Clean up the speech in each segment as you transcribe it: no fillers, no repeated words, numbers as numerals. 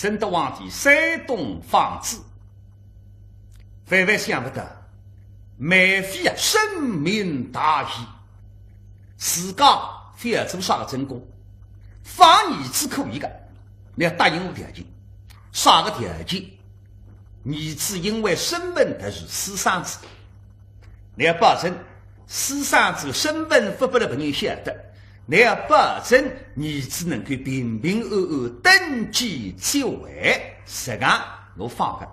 真的往地山东放置，万万想不到，梅妃啊，深明大义，自家非要做啥个成功，放儿子可以的，你要答应我条件，啥个条件？儿子因为身份特殊，私生子，你要保证私生子身份不被别人晓得。你要保证儿子能够平平安安登基继位，实际上我放的，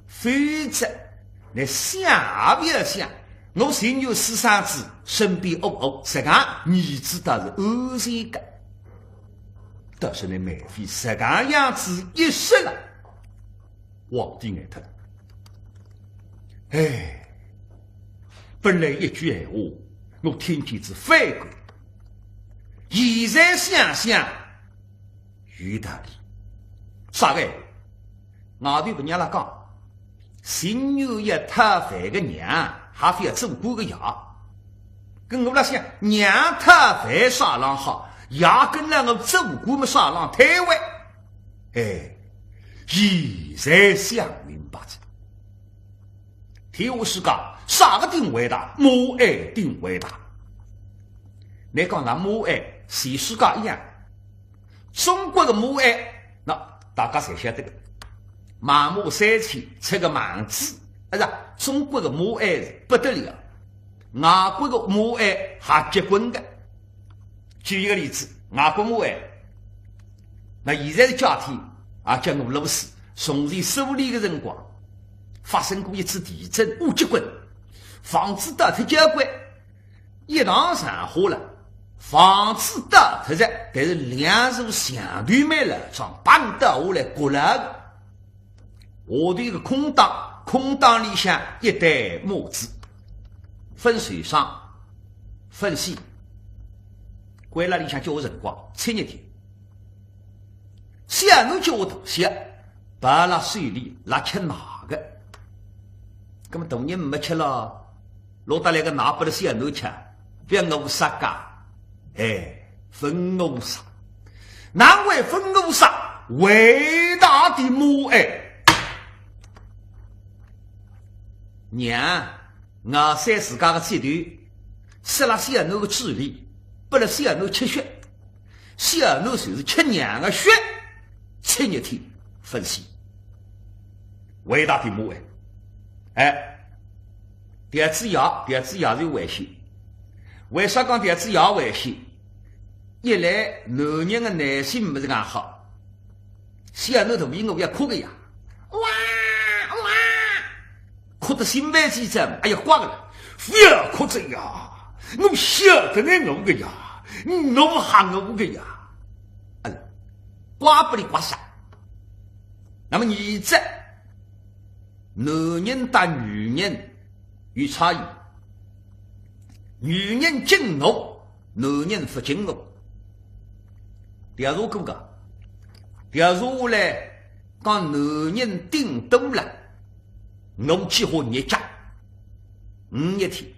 否则你想不要想，我现有私生子身边实际上儿子倒是安全的。但是你梅妃这个样子一说了，皇帝爱他了。哎，本来一句闲话，我听见是反感。现在想想有道理，啥个？外头不娘拉讲，新有一太饭的娘，还非要做过个爷。跟我来想，娘太饭啥浪好，爷跟那我做过么啥浪太坏。哎，现在想明白了。天下世界啥个定伟大，母爱定伟大。你讲那母爱。全世界一样，中国的母爱，那大家才晓得的。马母三千出个盲子，中国的母爱不得了，外国的母爱还结棍的。举一个例子，外国母爱，那现在的家庭啊，叫俄罗斯从前苏联的辰光发生过一次地震，5级棍，房子倒塌交关，一堂上火了。房子倒塌着，但是2座墙头没了，从半倒下来过了。下头一个空档，空档里向一袋木子，分水上分析，关了里向叫我辰光7日天。小奴叫我大些，把了水里拉吃哪个？那么大人没吃了，落得来个拿不了小奴吃，别饿死噶。哎，分我杀，难为分我杀，伟大的母爱。娘，我三自家的阶段，吃了小奴的智力，不了小奴吃血，小奴就是吃娘的血，7日天分析，伟大的母爱。哎，第二次药是危险。为啥讲第二次药危险？一来男人的耐心不是讲好，小奴头皮我要哭个呀，哇哇，哭得心烦气躁，哎呀挂个了，不要哭着呀，我晓得你我个呀，我喊我个呀，挂不里挂啥？那么你这男人打女人有差异。女人敬我，男人不敬我。调查过个，调查下来，讲男人顶多了，我几乎日家5日天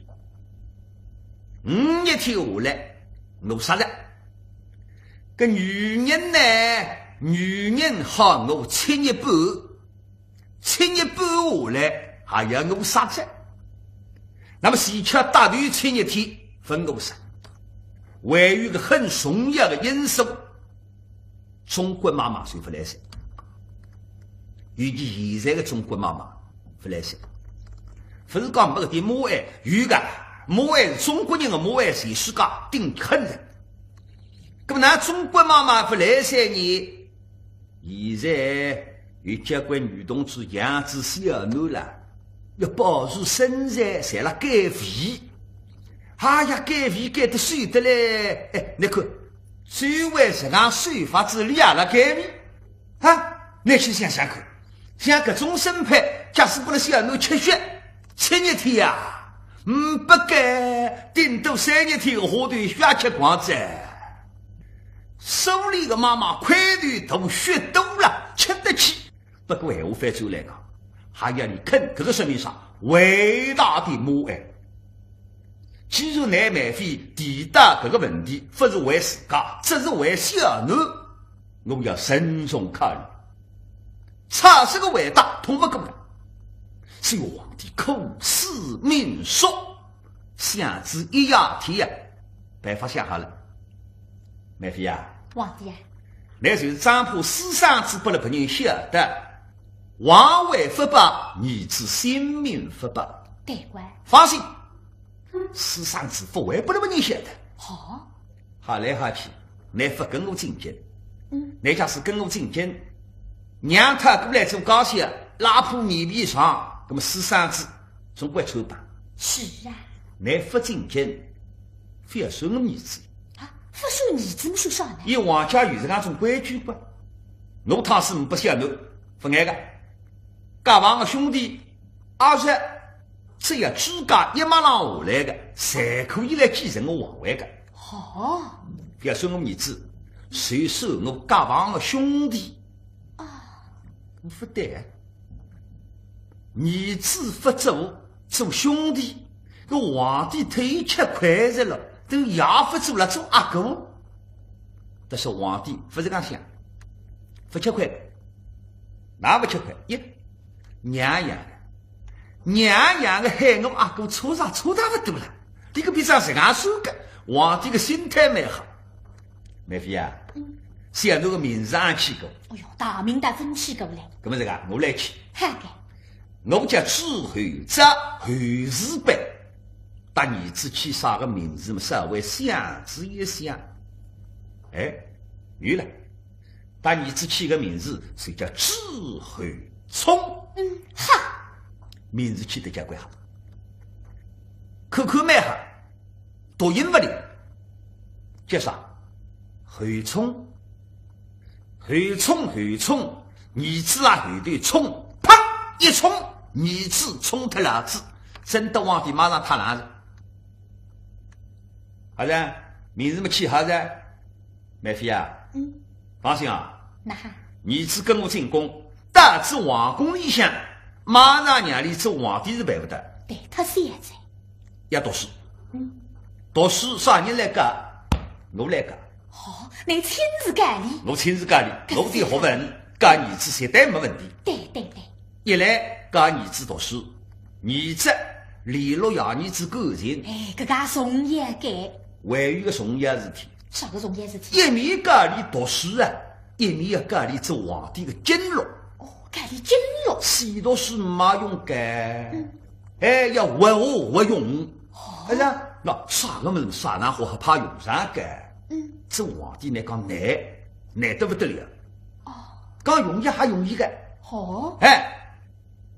，5日天下来，我杀人。个女人呢，女人好我7日半，7日半下来还要我杀人。那么西吃大队7日天分我杀，还有一个很重要的因素，中国妈妈谁不来噻？尤其现在的中国妈妈不来噻，不是讲没个点母爱，有个母爱是中国人的母爱，全世界顶狠的。那么那中国妈妈不来噻呢？现在有交关女同志养子小奴了。要保持身材，才了减肥。哎呀，减肥减得水的嘞！哎，你看，最为这样水法子里了减肥啊！你去想想看，像这种身材，假使不能小奴吃血，7日天呀，不该顶多3日天的花头血吃光子。手里的妈妈块头大，血多了，吃得起。不过闲话翻转来讲。还要你看这个说明上伟大的母爱。既然乃梅妃提到这个问题，不是为自家，只是为小奴，我们要慎重考虑。差这个伟大通不过来。是由皇帝口思明说，想之一夜天呀，办法想好了。梅妃啊，皇帝啊，那就是张破私生子不了别人晓得，王位不保，儿子性命不保。对官，放心，私生子不会不了别人晓得。好，好来好去，你不跟我进京，你假使跟我进京，让他过来做高兴，拉破面皮上。那么私生子总归抽吧？是啊，你不进京，非要收我儿子啊！不收儿子么？收啥呢？以王家有这样种规矩不？我他是不想侬不爱个，家房的兄弟二十，只要居家一马上下来的，才可以来继承我皇位的。好，非要收我儿子，谁收我家房的兄弟啊？你不对。儿子不做兄弟，个皇帝推吃快着了，都也不做了做阿哥。但是皇帝不是这样想，不吃亏，哪不吃亏？娘养的害我阿哥错啥错大不多了。这个比上谁敢说的？皇帝的心态蛮好。梅妃啊，想那个名字安起个。哎呦，大名大分起个来。那么这个我来起。好的。我叫朱厚泽，厚字辈，但儿子起啥个名字嘛？稍微想之一想，有了，但儿子起个名字是叫朱厚聪。好，名字起得叫怪好，口口蛮好，读音不灵，叫啥？厚聪，儿子啊，后头冲，砰一冲。儿子冲他老子，真的皇帝马上他老子。好的，名字么起好的，梅妃啊，放心啊，那哈，儿子跟我进宫，大至皇宫里向，马上让你做皇帝是办不得。对，他现在要读书，读书啥人来教？我来教。好，你亲自教理，我亲自教理，我的学问教儿子绝对没问题。对，一来教儿子读书，儿子联络养儿子感情，搿个重要该，还有个重要事体。啥个重要事体？一面教你读书啊，一面要教你做皇帝的经络。哦，教你经络，先读书没用该，要活学活用。是啊，那啥个么子啥难活还怕用上该？做皇帝呢讲难得不得了。哦，讲容易还容易个。好，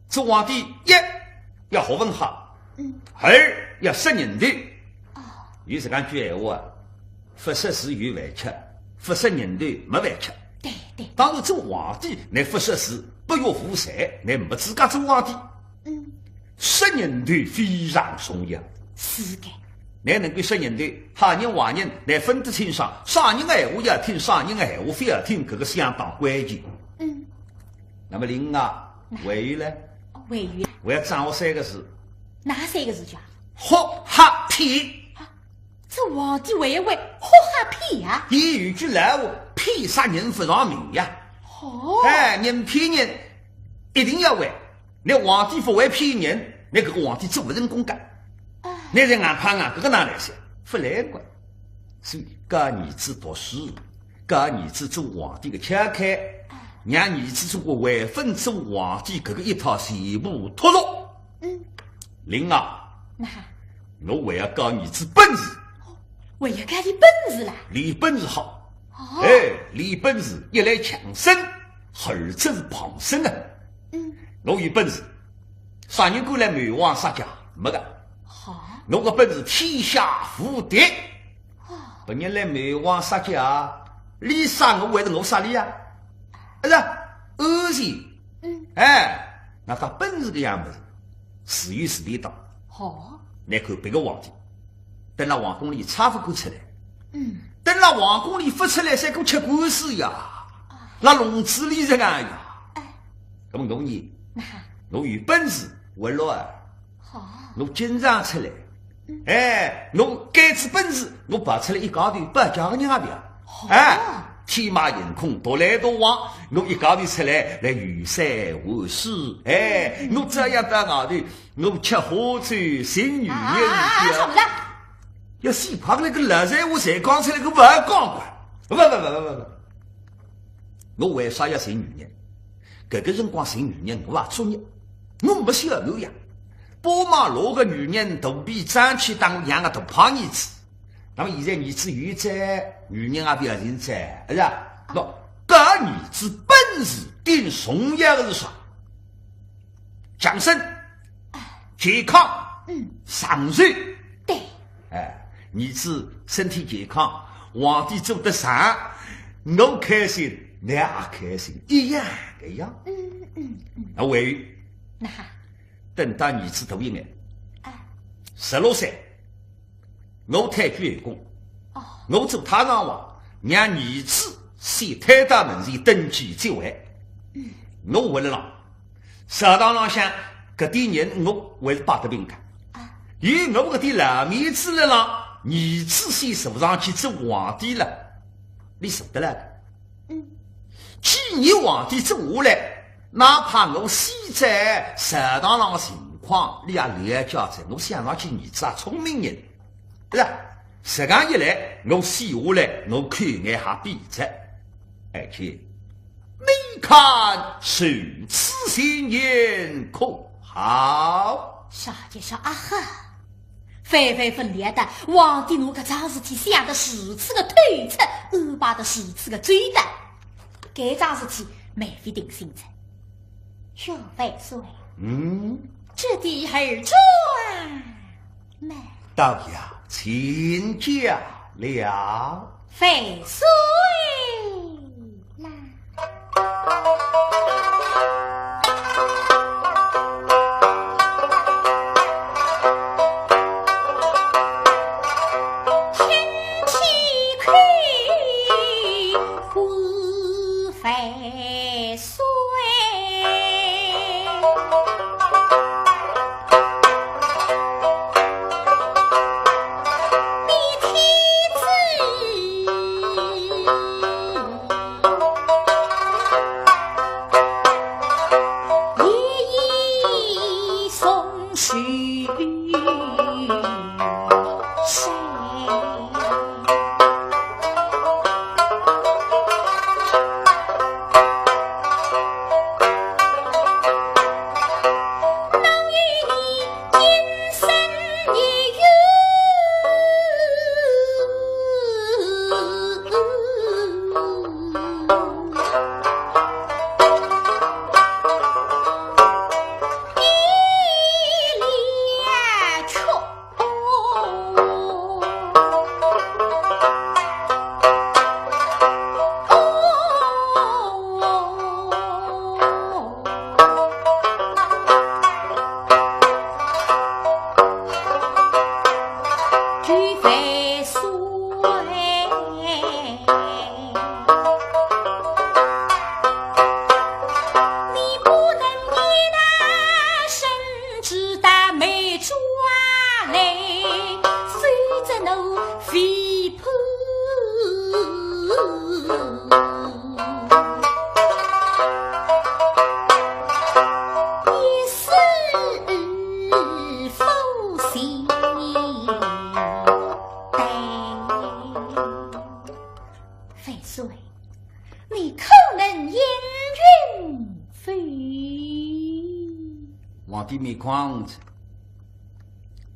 做皇帝一要学问好，二要识人头。有时讲句闲话，不识字有饭吃，不识人头没饭吃。对。当然做皇帝，你不识字，不学富才，你没资格做皇帝。识人头非常重要。是的。你能够识人头，好人坏人，你分得清爽。啥人的闲话要听，啥人的闲话非要听，这个相当关键。那么另外还有呢？我要掌握三个字。哪三个字叫？学哈骗。这皇帝会学哈骗啊？也有句老话，骗杀人不偿命呀。人骗人一定要会。你皇帝不会骗人，你这个皇帝做不成功的。你在硬胖啊，这个哪来些？不来过。所以教儿子读书，教儿子做皇帝的巧开，让儿子做个为分做皇帝这个一套全部脱落。另外，我还要教儿子本事。我要教你本事啦！练本事好，练本事一来强身，二则是旁身啊。我有本事，啥人过来瞒王杀家没个？我个本事天下无敌。别人来瞒王杀家，你杀我为了我杀你啊？是恶心。那他本事个样子，自有自理当。你看别个皇帝。等到皇宫里查不过出来，等到皇宫里不出来，才够吃官司呀，那笼子里这样呀。那么我呢？我有本事，我老啊，我经常出来，我该子本事，我拔出来一高头，不讲个人也不要，天马行空，独来独往，我一家里出来与世无事。哎，我这样到外头，我吃喝穿寻女人好了，要死胖那个垃圾，我才讲出来个不讲过。不，我为啥要寻女人？这个辰光寻女人，我也作业，我没小牛呀。宝马路个女人肚皮长起当养个大胖儿子，那么现在儿子有在，女人也不要人在，是吧？喏，这儿子本事顶重要的是啥？强身、健康、长寿。对，哎，儿子身体健康，皇帝做得上，我开心，你也开心，一样的样。那为那等到儿子大一眼，16岁，我退居后宫，我做太上皇，让儿子先推到门前登基即位。我为了让朝堂上向搿点人，我还是摆得平的。与我搿点老面子了让儿子先坐上去做皇帝了，你受得了？既然皇帝做下来，哪怕我现在朝堂上的情况，你也了解在。我想上去儿子啊，聪明人，是吧？时间一来，我写下来，我看眼下比着，而且你看受此新言可好？啥就啥啊哈！非非分裂的，皇帝侬搿桩事体想得如此个透彻，安排得如此个周到，搿桩事体没非定性才。小费岁，这地儿转来，倒要请教了。费岁来。皇帝面框子，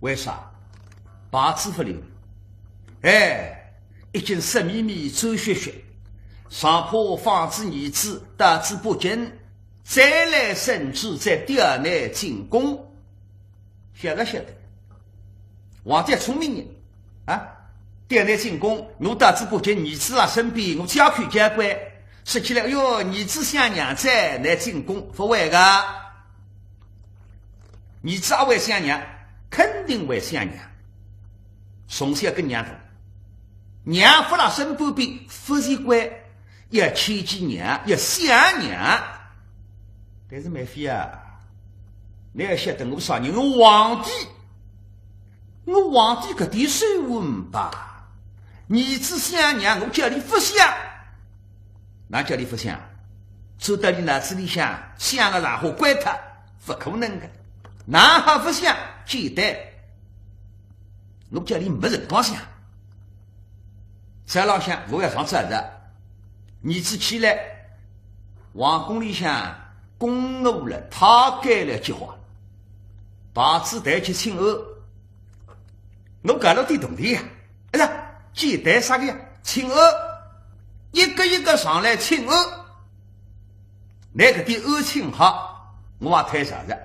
为啥？八字不灵，已经色眯眯走血血，上怕防止儿子得知不敬，再来甚至在调内进宫。晓得，皇帝聪明人啊！调内进宫，我得知不敬，儿子啊身边，我加看监管，说起来，哟，儿子想娘在来进宫，不会的。儿子也会想娘，肯定会想娘。从小跟娘的，娘不到身边边，不是乖，要牵起娘，要想娘。但是梅妃啊，你要晓得我啥人？我皇帝搿点手腕吧。儿子想娘，我叫你不想，那叫你不想，走到你脑子里想个然后关他，不可能的。哪还不想简单？我叫你没辰光想。在老乡，我要上责任。儿子起来，皇宫里向公务了，他改了计划，把子带去请安。我搞了点动力呀，是简单啥个呀？请安，一个一个上来请安。那个点安请好，我也太啥的。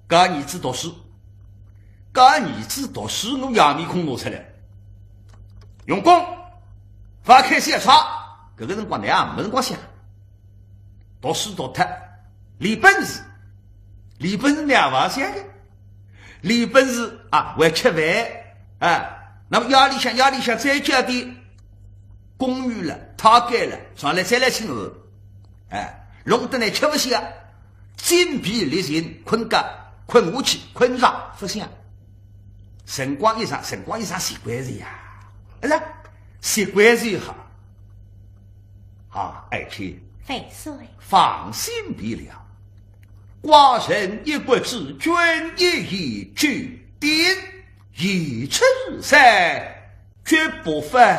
教儿子读书，我扬面孔拿出来，用功，发开小差。这个辰光你也没辰光想，读书读脱，练本事你也不想的，练本事为吃饭那么压力想再加点公寓了，他改了，上来再来请安，弄得你吃不下，精疲力尽，困下去，困上不想。辰光一长习惯是呀，习惯是好。爱卿，废水，放心别了，寡人一不知君一意决定，一次赛绝不反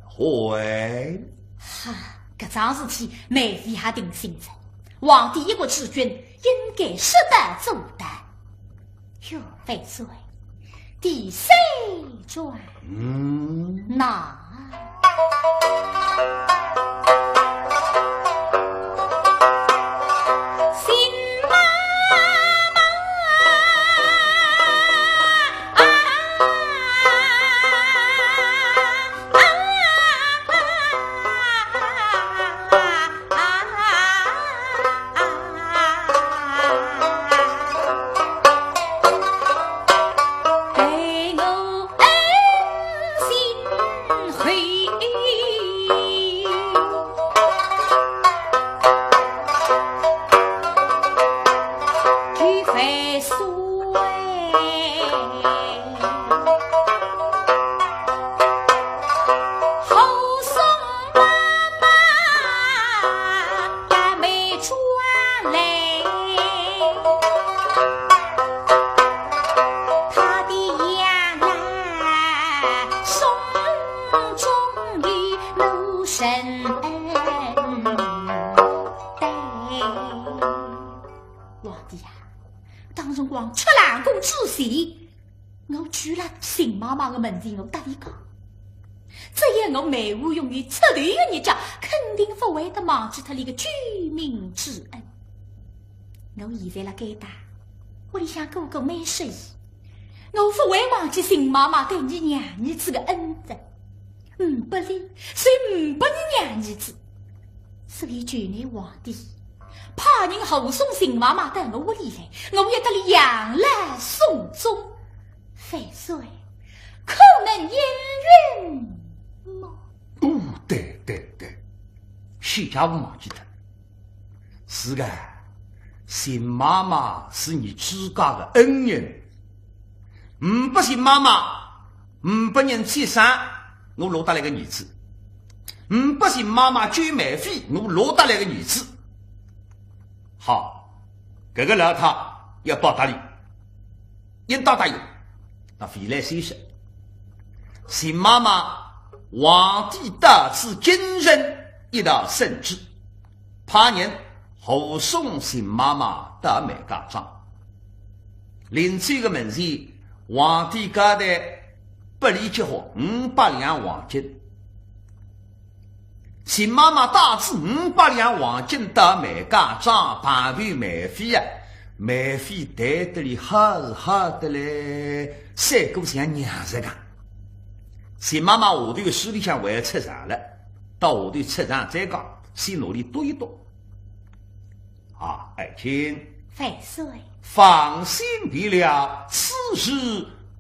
悔。搿桩事体妹夫还定心着，皇帝一国之君应该适得做的。哟，废水，第三转，那。问题我答你讲，这样我妹夫用于出头的日脚，肯定不会得忘记他那个救命之恩。我现在辣该打，屋里向哥哥没事，我不会忘记邢妈妈对你娘儿子的恩德。不理，所以不你娘儿子，所以求你皇帝派人护送邢妈妈到我屋里来，我要得你养来送终。废水。可能应允吗？对，谢家务忘记了。是的，邢妈妈是你自家的恩人，不邢妈妈，不人接生，我落得来个儿子；不邢妈妈捐买费，我落得来个儿子。好，这个老太要报答你，应当答应，那回来休息。邢妈妈，皇帝大赐今日一道圣旨，派人护送邢妈妈到美家庄。临走的门前，皇帝交代不离结婚500两黄金。邢妈妈大赐500两黄金到美家庄办完媒费啊，媒费带得里好的嘞，3个像娘子讲。邢妈妈下头的书里向还要出场了，到下头出场再讲，先努力读一读。爱卿，废水，放心别了，此事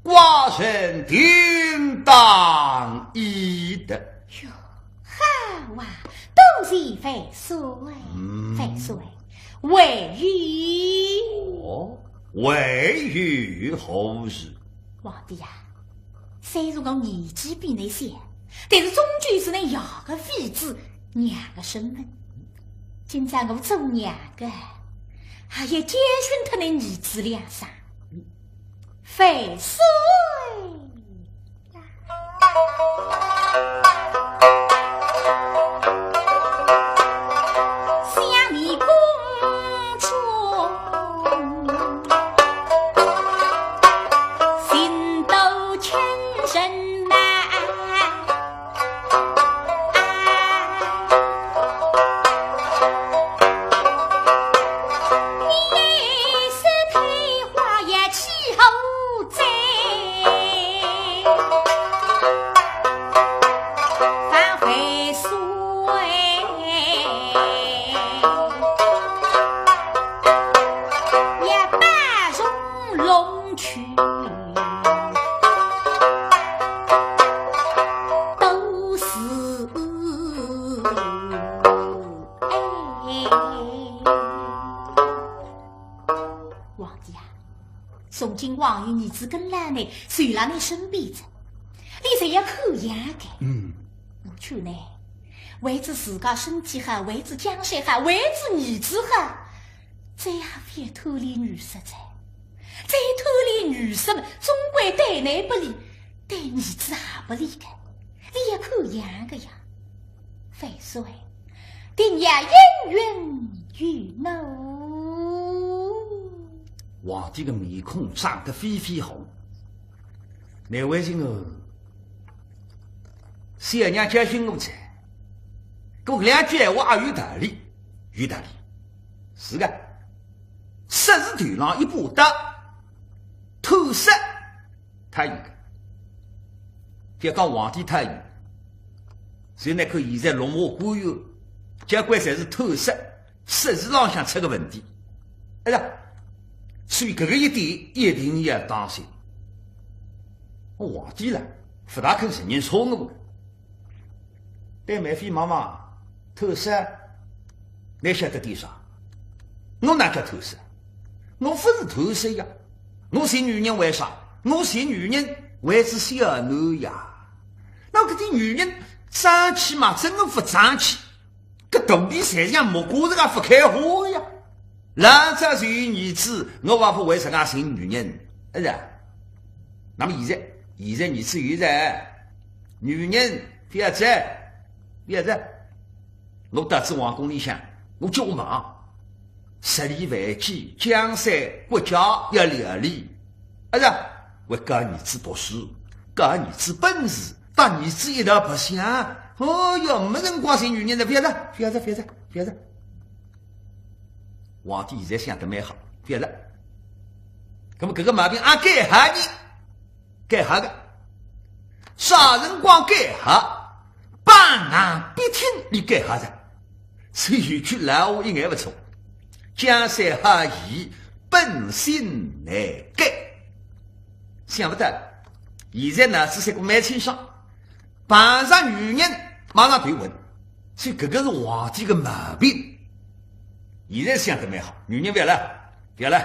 寡人定当依得。哟，好都是废水，废水，为于为于何事？皇帝呀，虽然我年纪比你小，但是终究是那养个妃子，娘的身份。今朝我做娘的，还要教训他的儿子两声。废水向你公主，心都全身难。从今往与儿子跟奶奶随了你身边着，你才要口养的。我去呢，为着自家身体好，为着江山好，为着儿子好，这样别脱离女色噻。再脱离女色们，总归对你不利，对儿子也不利的。你要口养的呀，废水，定要恩怨与怒。皇帝的面孔涨得飞飞红，那位是我小娘教训我噻，我两句话也有道理，有道理。是的，杀是团上一把刀，偷杀他一个。别讲皇帝他一个，所以那个现在龙马官员，结果才是偷杀，实质上想出个问题。哎呀！所以这个一点一定要当心。皇帝了，不大肯承认错误的。对梅妃妈妈偷杀，你晓得点啥？我哪叫偷杀？我不是偷杀呀！我是女人为啥？我是女人为是小囡呀！那这个女人争气嘛，真的不争气，这肚皮才像木瓜子啊，不开花呀！两只是儿子，我还不为什么生女人？是啊。那么现在儿子有人，女人不要走，不要走。我得知皇宫里向，我叫我忙，10里为己，江山国家要料理。是啊，为教儿子读书，教儿子本事，但儿子一道不想。哦哟，没人光生女人的，不要走，不要走，不要走，不要走。皇帝现在想得蛮好，别了。那么这个毛病俺改下你，改下的，啥人光改下，半眼必听你改下的，所以句老话一眼不错，江山好义，本性难改。想不到，现在呢是这个蛮清爽，碰上女人马上对问，所以这个是皇帝的毛病。现在想得蛮好，女人不要了，不要了。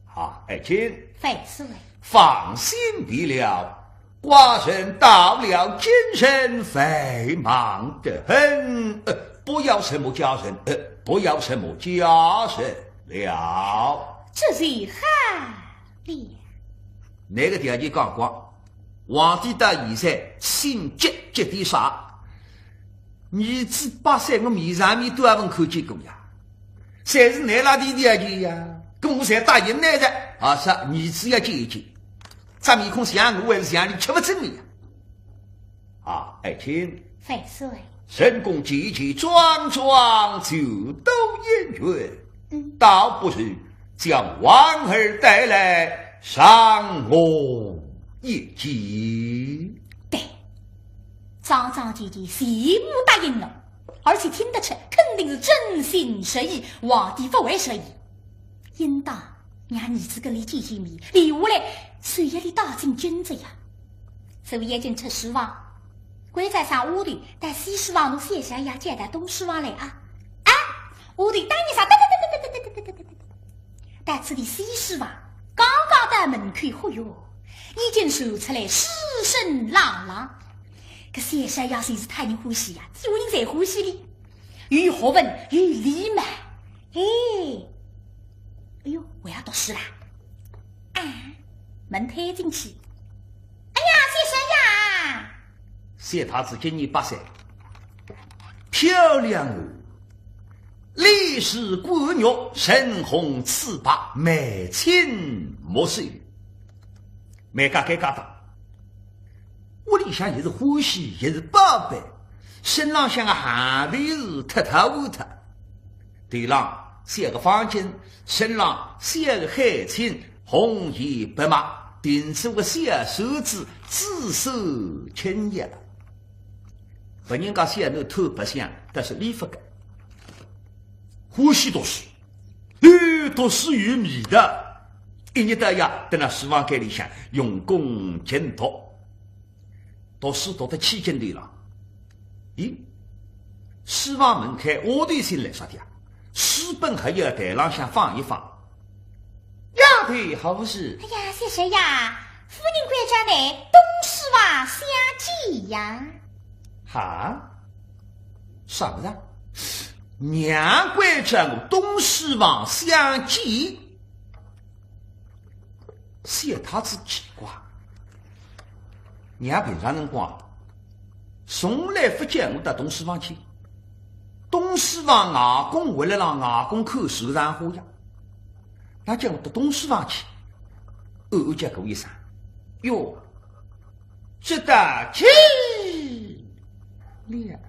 好，爱卿，废事了，放心别了，寡人到了今生非忙得很，不要什么家人，不要什么家人了。这是好了。那个条件讲过，皇帝到现在心急点啥？儿子8岁，我面上面都还没看见过呀。才是奶拉弟弟去呀，跟我才答应奶的啊！是儿子要见一见，这面孔像我还是像你吃不成的呀！啊，爱卿，废水，神功节节桩桩就都演员，倒不是将王儿带来伤我一计。对，桩桩节节全部答应了。而且听得出肯定是真心实意，皇帝不会失意，应当让儿子跟你见见面，留下来谁也得大进君子呀。所以已经出师王，跪在上屋里带西师王侬写下呀，接待东师王来啊！啊，屋里带你啥？带此地西师王刚刚到门口，嚯哟，已经说出来诗声朗朗。这写下呀，谁是太人欢喜呀？有人才欢喜哩。与学问与理嘛。哎呦，我要读书啦！啊，门推进去。哎呀，谢神呀！谢太子今年8岁，漂亮哦！历史冠玉，神红赤白，眉清目秀。每家该家大，屋里向也是欢喜，也是宝贝。身浪向个下头是脱脱乌脱，头浪写个方巾，身浪写个海青，红颜白马，顶出个小手指，紫手青叶。不人家写那头不像，但是礼服的。欢喜读书，读书有味的。一日到夜在那书房间里向用功精读，读书读得起劲的了。咦，书房门开，我对心来说的，书本还要台浪向放一放。丫头好事。哎呀，谢谁呀？夫人管家呢？东书房相见呀。哈？啥不是？娘管着我东书房相见。谢太子奇怪，娘平常辰光从来不叫我到东书房去。东书房外公为了让外公看书上花样，那叫我到东书房去。偶叫过一声，哟，值得去了。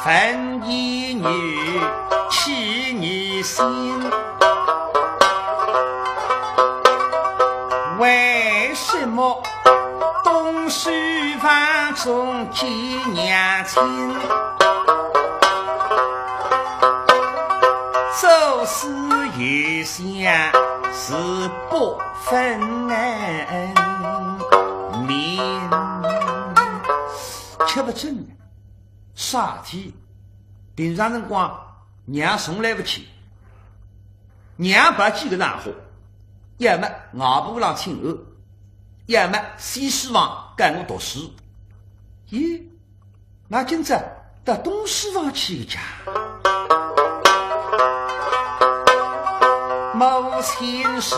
分一女，弃你心，为什么东书房中见娘亲？做事有想是不分明，吃不准。啥体？平常辰光，娘从来不去。娘把几个然后，要么外婆让请安，要么西书房跟我读书。咦，那今朝到东书房去一家。母亲是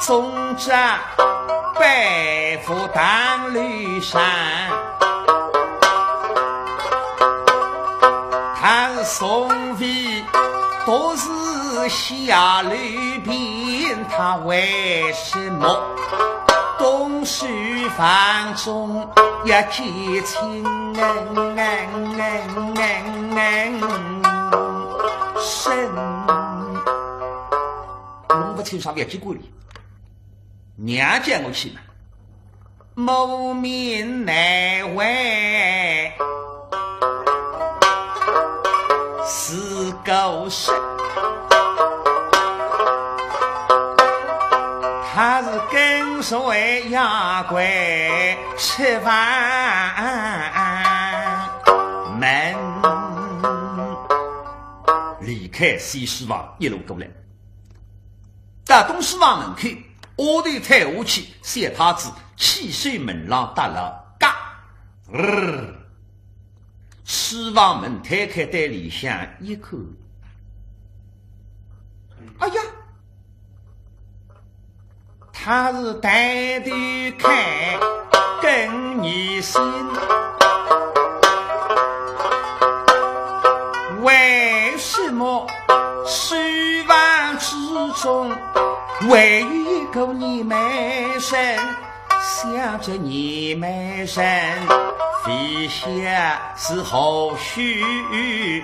总长，背负当绿衫。他宋卫都是下流边，他为什么东书房中要结亲生？弄不清上面结果里，娘叫我去嘛，谋面难为。是狗屎，他是跟随牙鬼吃饭门，离开西书房一路过来，到东书房门口，我头抬下去，谢太子汽水门上打了嘎，书房门推开，在里向一看，哎呀，他是抬头看更你心，为什么书房之中唯有一个你妹生？想着你妹生，飞下是后续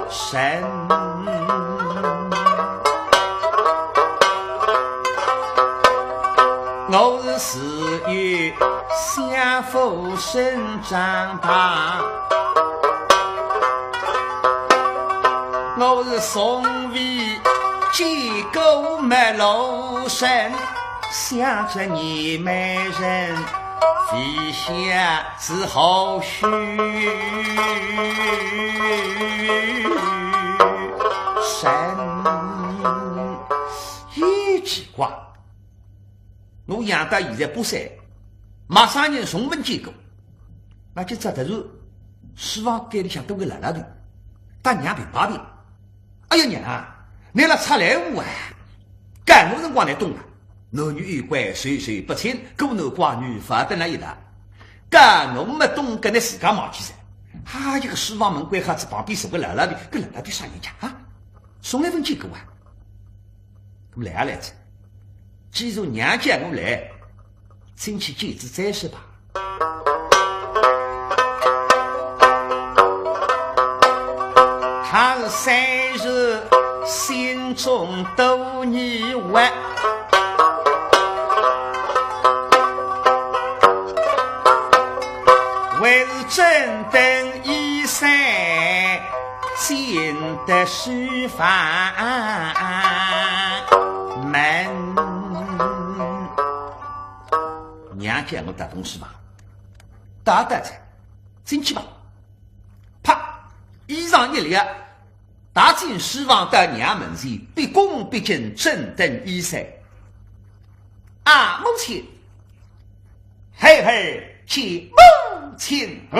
生。我是四月相扶生长大，我是宋卫结构没露身，想着你美人飞下是后续生。一句话，我养到现在不岁，马上人送文结果，那就只得是希望家里向多个辣辣的，打娘平把平。哎呀娘，你那出来我啊，干我辰光来懂了，男女有关，谁谁不亲，孤男寡女发得那一大，干我没懂，跟你自家忘记噻。还有个书房门关哈子旁边是个辣辣的，跟辣辣的啥人家啊？送来份结果啊，我来啊来着。既然娘家我来，争取戒指再说吧。他3日心中都疑问，为是正等一生见得书房门。娘家我打东西吧，打打菜，进去吧。啪，衣裳一裂，打进书房到娘门前，毕恭毕敬，正等一生。啊，母亲，嘿嘿，请母亲哦。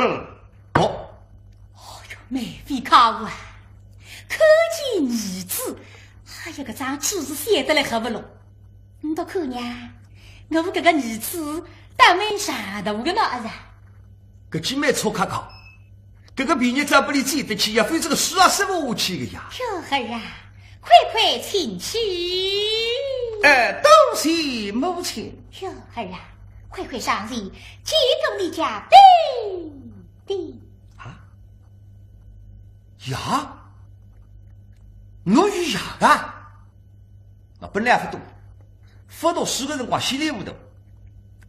哎呦，美妃可恶啊！可见儿子，还有个张纸是写得来合不拢。你都看呀，我这个儿子倒蛮傻的，我跟那儿子。搿句没错卡卡，搿个毕业照不里记得起呀，非这个书啊什么下去的呀？小孩啊，快快请去。多谢母亲。小孩啊，快快上席，接动你家弟。啊？牙？我有牙啊？我本来不懂，不读书的辰光稀里糊涂，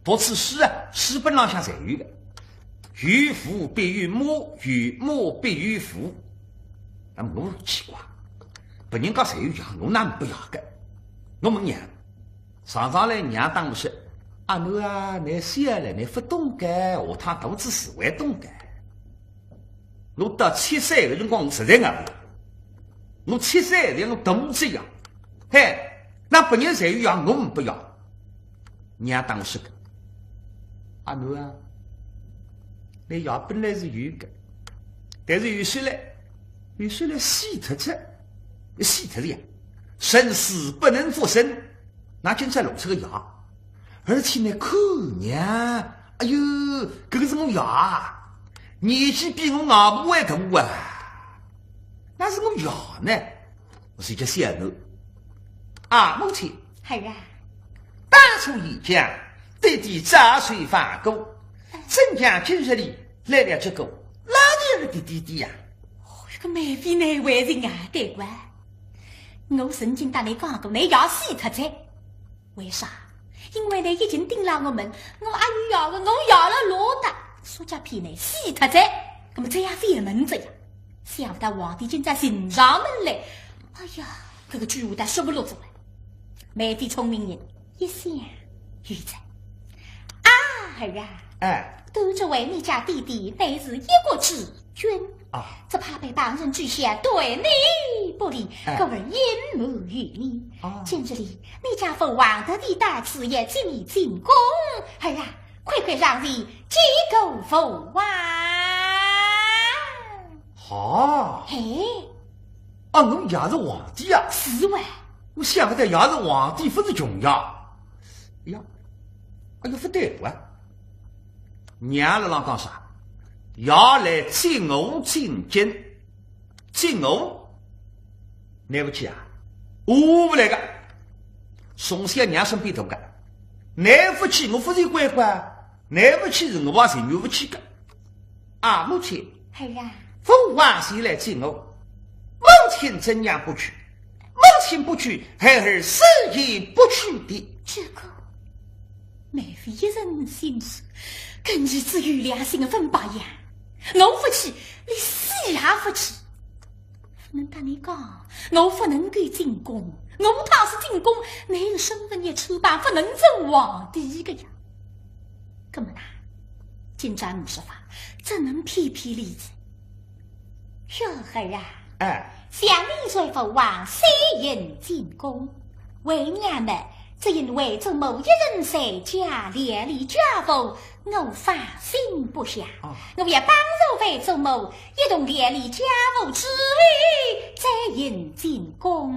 读此书啊，书本上向侪有的。于父必于母，于母必于父。那么我奇怪，别人家侪有牙，我哪不牙个？我问娘，常常来娘当我说，阿奴啊，你小了，你不懂个，下趟肚子是会懂个。我到7岁的辰光，我实在硬，我7岁连我肚子痒，嘿，那别人侪有牙，我不要。娘当我说个，阿奴啊。那牙本来是有的，但是有时来洗脱了呀，生死不能复生，那就再露出个牙，而且呢，看娘，哎呦，这个是我牙，年纪比我外婆还大啊，那是我牙呢，我是叫小奴啊，母亲，孩儿啊，当初一讲，弟弟杂碎发过。怎讲今日里来了这个哪里的弟弟呀？这个美妃难为人啊，对官。我曾经跟你讲过，你要洗脱噻。为啥？因为你已经盯了我们，我还有要的，我要了罗的，所以骗你洗脱噻。那么这样费门子呀，想不到皇帝竟在寻上门来。哎呀，这个巨无的说不落走了。美妃聪明人，一想愚才。啊，孩儿啊！哎，都着为你家弟弟乃是一国之君啊，只怕被旁人讥笑对你不利，故而隐瞒于你。今日里你家父王德的大此也进你进宫，儿啊，快快让你接够父王。好，嘿，啊，我也是皇帝啊！是哇，我想不到也是皇帝，不是穷呀！哎呀，不对啊！娘了啷讲啥？要来接我进京，接我，来不起啊！我不来个，从小娘身边头个，来不起我不是乖乖，来不起是我把人缘不起个。啊，母亲，儿啊，父王谁来接我？母亲怎样不去？母亲不去，孩儿死也不去的。这个美妃一人心事。跟日子有良心的分把呀，我不去，你死也不去。不能跟你讲，我不能够进宫，我倘是进宫，你的身份也出版不能做皇帝的呀。那么呢，今朝没说法，怎能骗骗例子？小孩啊，哎，想你随父王随人进宫，为娘们只因为周某一人在家连理家务，我放心不下。我也帮助为周某一同连理家务之余，再引进宫。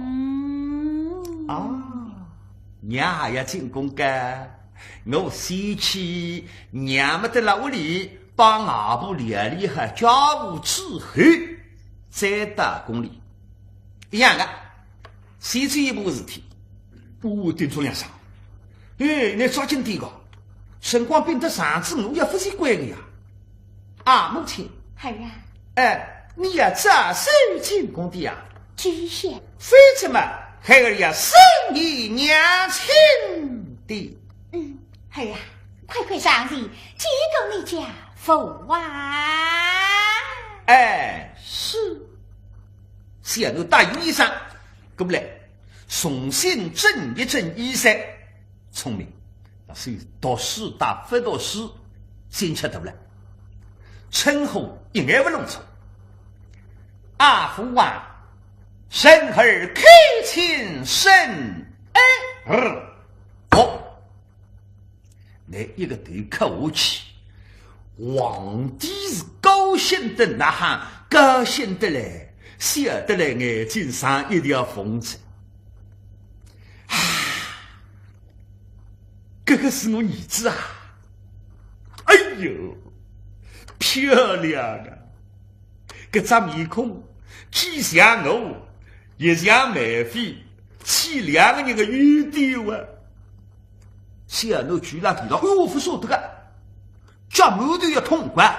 娘还要进宫噶？我先去娘们的屋里帮阿婆连理和家务之后，再到宫里。一样的，先做一步事体。我叮嘱两声，你抓紧点个，辰光变得上次我也不习惯的呀。母亲，孩儿你要早手进宫的呀。知县，非怎么孩儿要生你娘亲的。孩儿快快上礼，接过你家父是。小奴答应医生，过来重新整一整医生，聪明，所以读书打不读书，先吃头了。称呼一概不弄错。阿父生儿开亲生来一个头扣下去，皇帝是高兴的呐喊，高兴的嘞，笑得来眼睛上一条缝子。这个是我儿子啊！哎呦，漂亮啊！这张面孔既像我，也像梅妃，起两个人的圆丢啊！小奴居然提到，我不晓得个，这馒头要通关，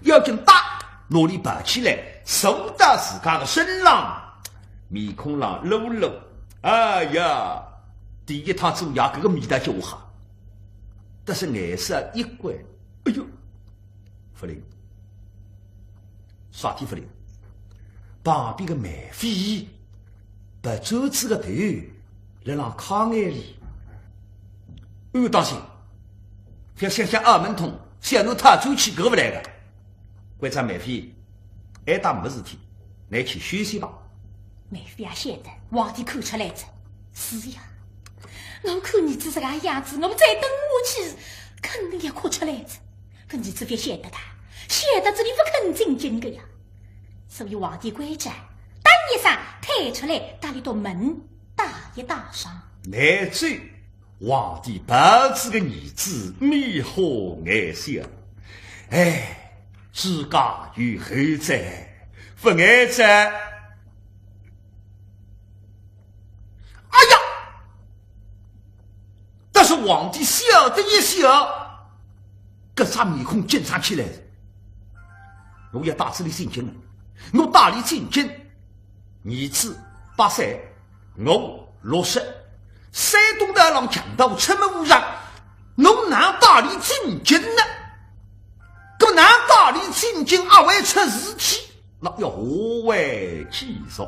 要将大努力拔起来，送到自家的身上，面孔上露露。哎呀，第一趟做牙，这个味道就好，但是颜色一关，哎呦，不灵，啥地不灵？旁边的梅妃把周子的头来让炕眼里。当心，要想想二门通，小奴他走起过不来的。为啥梅妃挨打没事体，来去休息吧。梅妃也晓得皇帝看出来着。是呀，我看儿子这个样子，我们再等下去，肯定要哭出来着。可儿子别晓得的，晓得这里不肯进京的呀。所以皇帝规矩，当一声推出来，打里到门打一打上。来追皇帝抱子的儿子面花爱笑，自家有后在，不爱在。哎呀！但是皇帝笑的一笑，这啥面孔紧张起来。我要打这里进京了，我大理进京，儿子8岁，我60。山东的浪强盗出门无上，侬哪大理进京呢？搿哪大理进京二位出事体，那要何为继续？